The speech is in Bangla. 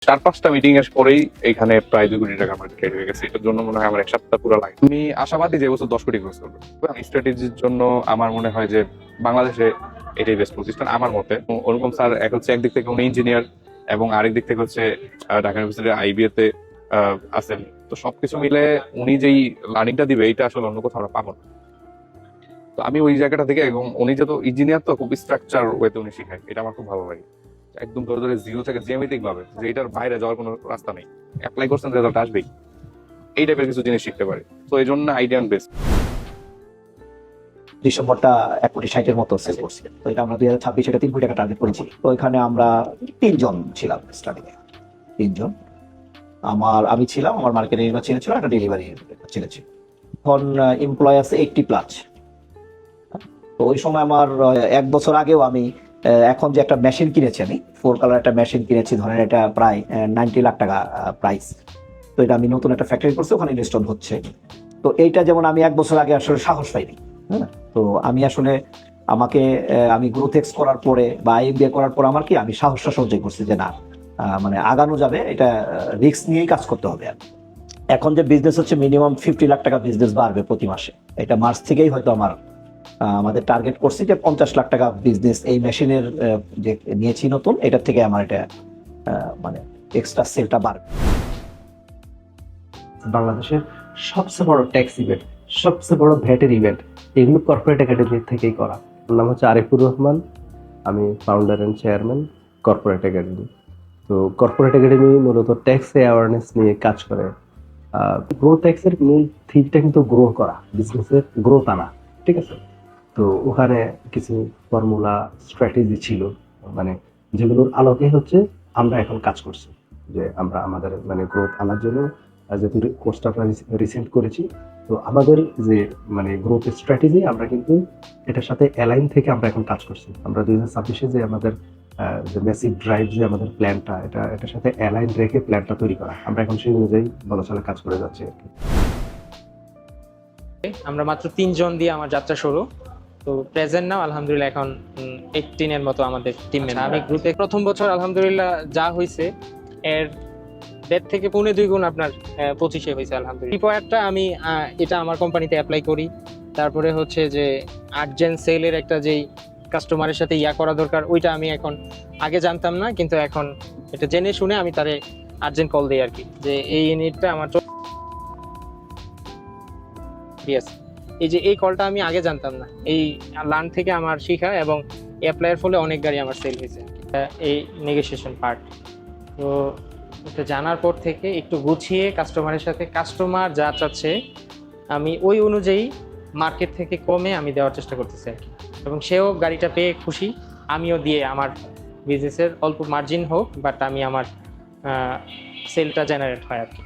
4-5টা মিটিং এর পরেই এখানে প্রায় 2 কোটি টাকা আমার ট্রেড হয়ে গেছে। এটার জন্য মনে হয় আমার 1 সপ্তাহ পুরো লাগে। আমি আশাবাদী যে এবছর 10 কোটি ক্রস করবো। স্ট্র্যাটেজির জন্য আমার মনে হয় যে বাংলাদেশে এটাই বেস্ট প্রতিষ্ঠান আমার মতে। অনুপম স্যার একদিক থেকে উনি ইঞ্জিনিয়ার এবং আরেক দিক থেকে হচ্ছে ঢাকা ইউনিভার্সিটির আইবিএ তে আছেন। তো সবকিছু মিলে উনি যেই লার্নিংটা দিবে এটা আসলে অন্য কোথাও আমরা পাবো না। তো আমি ওই জায়গাটা থেকে, এবং উনি যেহেতু ইঞ্জিনিয়ার তো খুব স্ট্রাকচার ওয়েতে উনি শিখায়, এটা আমার খুব ভালো লাগে। একদম ধরে ধরে জিরো থেকে জ্যামিতিক ভাবে, যে এটার বাইরে যাওয়ার কোনো রাস্তা নেই, অ্যাপ্লাই করছেন রেজাল্ট আসবেই, এই টাইপের কিছু জিনিস শিখতে পারি। তো এই জন্য আইডিয়া বেস্ট। ডিসেম্বরটা 1,60,00,000 মতো সেল করছি। তো এটা আমরা 2026 এটা 3 কোটি টাকা টার্গেট করেছি। তো এখানে আমরা 3 জন ছিলাম স্টার্টিং এ, 3 জন। আমি ছিলাম, আমার মার্কেটিং এর ছেলে ছিল, একটা ডেলিভারি ছেলে ছিল। এখন এমপ্লয় আছে 80+। তো ওই সময় আমার 1 বছর আগেও আমি এখন যে একটা মেশিন কিনেছি, আমি 4 কালার একটা মেশিন কিনেছি, ধরেন এটা প্রায় 90 লাখ টাকা প্রাইস। তো এটা আমি নতুন একটা ফ্যাক্টরি করছি, ওখানে ইনস্টল হচ্ছে। তো এইটা যেমন আমি 1 বছর আগে আসলে সাহস পাইনি। হ্যাঁ, তো আমি আসলে আমি গ্রোথ এক্স করার পরে বা আইএমবিএ করার পর আমি সাহসটা সঞ্চয় করছি যে না, মানে আগানো যাবে, এটা রিস্ক নিয়েই কাজ করতে হবে। আর এখন যে বিজনেস হচ্ছে মিনিমাম 50 লাখ টাকা বিজনেস বাড়বে প্রতি মাসে। এটা মার্চ থেকেই হয়তো আমাদের টার্গেট করছি যে 50 লাখ টাকা বিজনেস এই মেশিনের যে নিয়েছি নতুন, এটার থেকে আমার এটা মানে এক্সট্রা সেলটা বাড়বে। বাংলাদেশের সবচেয়ে বড় ট্যাক্স ইভেন্ট, সবচেয়ে বড় ভ্যাটের ইভেন্ট, এগুলো কর্পোরেট একাডেমি থেকেই করা। আমার নাম হচ্ছে আরিফুর রহমান, আমি founder and chairman corporate academy. তো কর্পোরেট একাডেমি মূলত ট্যাক্স অ্যাওয়ারনেস নিয়ে কাজ করে। গ্রোথ ট্যাক্সের মূল থিমটা কিন্তু গ্রো করা, বিজনেসের গ্রোথ আনা, ঠিক আছে? তো ওখানে কিছু ফর্মুলা স্ট্র্যাটেজি ছিল, মানে যেগুলোর আলোকে হচ্ছে আমরা এখন কাজ করছি, যে আমরা আমাদের মানে গ্রোথ আনার জন্য যেহেতু কোর্সটা আমরা রিসেন্ট করেছি, তো আমাদের যে মানে গ্রোথ স্ট্র্যাটেজি আমরা কিন্তু এটার সাথে অ্যালাইন থেকে আমরা এখন কাজ করছি। আমরা 2026-এ যে আমাদের যে মেসিভ ড্রাইভ যে আমাদের প্ল্যানটা, এটার সাথে অ্যালাইন রেখে প্ল্যানটা তৈরি করা, আমরা এখন সেই অনুযায়ী বলাচলা কাজ করে যাচ্ছি আর কি। আমরা মাত্র 3 জন দিয়ে আমার যাত্রা শুরু। তো প্রেজেন্ট নাও আলহামদুলিল্লাহ এখন 18 এর মতো আমাদের টিম মেম্বার। আমি গ্রুপে প্রথম বছর আলহামদুলিল্লাহ যা হয়েছে এর 1.5 থেকে 2.5 গুণ আপনার 25-এ হয়েছে আলহামদুলিল্লাহ। রিপোর্টটা আমি এটা আমার কোম্পানিতে অ্যাপ্লাই করি। তারপরে হচ্ছে যে আর্জেন্ট সেলের একটা যেই কাস্টমারের সাথে করা দরকার, ওইটা আমি এখন আগে জানতাম না, কিন্তু এখন এটা জেনে শুনে আমি তারে আর্জেন্ট কল দিই আর কি, যে এই ইউনিটটা আমার এই কলটা আমি আগে জানতাম না। এই লার্ন থেকে আমার শিখা এবং অ্যাপ্লাইয়ের ফলে অনেক গাড়ি আমার সেল হয়েছে। এই নেগোসিয়েশন পার্ট, তো এটা জানার পর থেকে একটু গুছিয়ে কাস্টমারের সাথে, কাস্টমার যা চাচ্ছে আমি ওই অনুযায়ী মার্কেট থেকে কমে আমি দেওয়ার চেষ্টা করতেছি আর কি, এবং সেও গাড়িটা পেয়ে খুশি, আমিও দিয়ে আমার বিজনেসের অল্প মার্জিন হোক বাট আমি আমার সেলটা জেনারেট হয় আর কি।